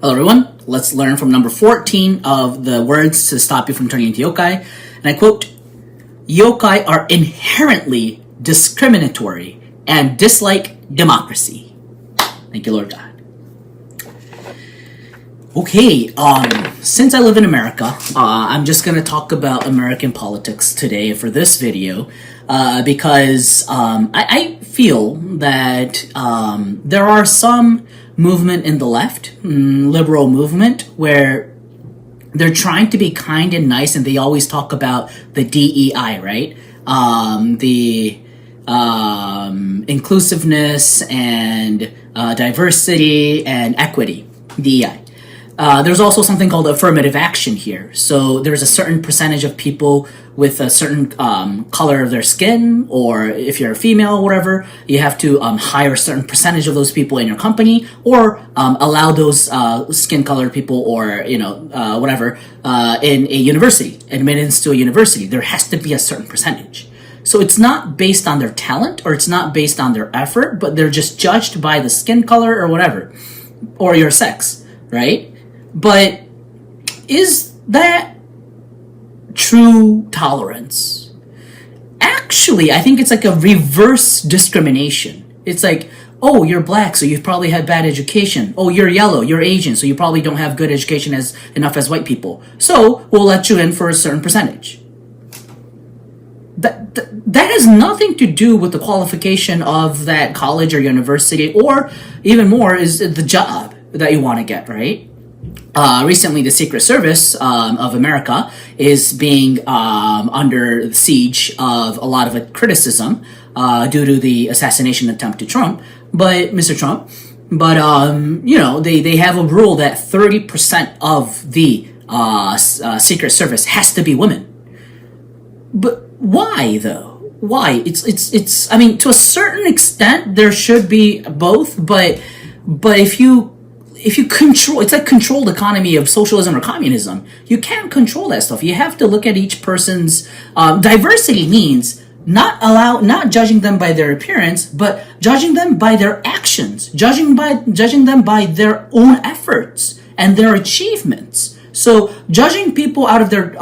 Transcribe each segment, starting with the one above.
Hello everyone, let's learn from number 14 of the words to stop you from turning into yokai. And I quote, "Yokai are inherently discriminatory and dislike democracy." Thank you, Lord God. Okay, since I live in America, I'm just going to talk about American politics today for this video because I feel that there are some movement in the left, liberal movement, where they're trying to be kind and nice, and they always talk about the DEI, right? The inclusiveness and diversity and equity, DEI. There's also something called affirmative action here. So there's a certain percentage of people with a certain color of their skin, or if you're a female or whatever, you have to hire a certain percentage of those people in your company, or allow those skin colored people, or whatever, in a university, admittance to a university. There has to be a certain percentage. So it's not based on their talent, or it's not based on their effort, but they're just judged by the skin color or whatever, or your sex, right? But is that true tolerance? Actually, I think it's like a reverse discrimination. It's like, oh, you're black, so you've probably had bad education. Oh, you're yellow, you're Asian, so you probably don't have good education enough as white people. So we'll let you in for a certain percentage. That has nothing to do with the qualification of that college or university, or even more is the job that you want to get, right? Recently, the Secret Service of America is being under siege of a lot of criticism due to the assassination attempt to Mr. Trump. But they have a rule that 30% of the Secret Service has to be women. But why though? Why? It's. I mean, to a certain extent, there should be both. But if you control, it's like controlled economy of socialism or communism. You can't control that stuff. You have to look at each person's diversity means not judging them by their appearance, but judging them by their actions, judging them by their own efforts and their achievements. So judging people out of their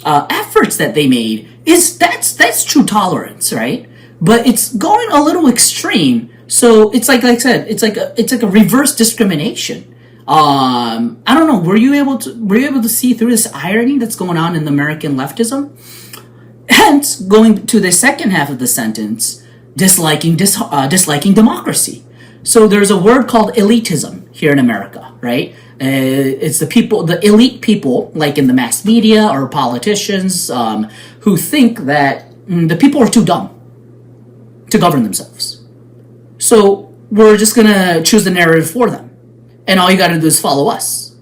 efforts that they made that's true tolerance, right? But it's going a little extreme. So it's like I said, it's like a reverse discrimination. I don't know. Were you able to see through this irony that's going on in American leftism? Hence, going to the second half of the sentence, disliking democracy. So there's a word called elitism here in America, right? It's the elite people, like in the mass media or politicians, who think that the people are too dumb to govern themselves. So we're just going to choose the narrative for them. And all you got to do is follow us.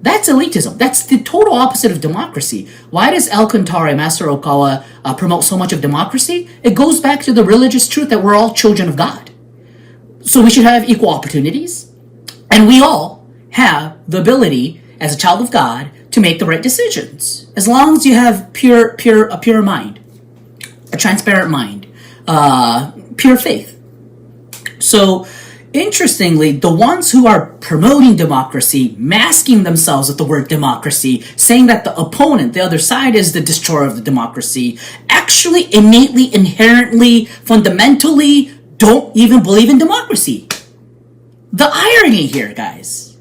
That's elitism. That's the total opposite of democracy. Why does Master Okawa, promote so much of democracy? It goes back to the religious truth that we're all children of God. So we should have equal opportunities. And we all have the ability, as a child of God, to make the right decisions. As long as you have a pure mind, a transparent mind, pure faith. So, interestingly, the ones who are promoting democracy, masking themselves with the word democracy, saying that the opponent, the other side, is the destroyer of the democracy, actually innately, inherently, fundamentally don't even believe in democracy. The irony here, guys.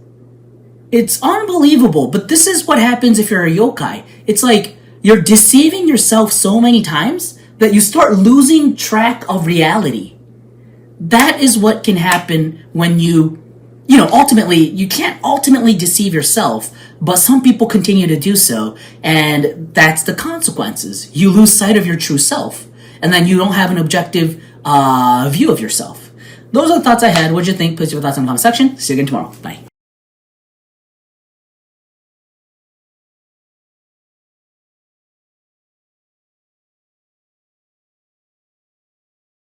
It's unbelievable, but this is what happens if you're a yokai. It's like you're deceiving yourself so many times that you start losing track of reality. That is what can happen when you can't ultimately deceive yourself, but some people continue to do so, and that's the consequences. You lose sight of your true self, and then you don't have an objective view of yourself. Those are the thoughts I had. What did you think? Please leave your thoughts in the comment section. See you again tomorrow. Bye.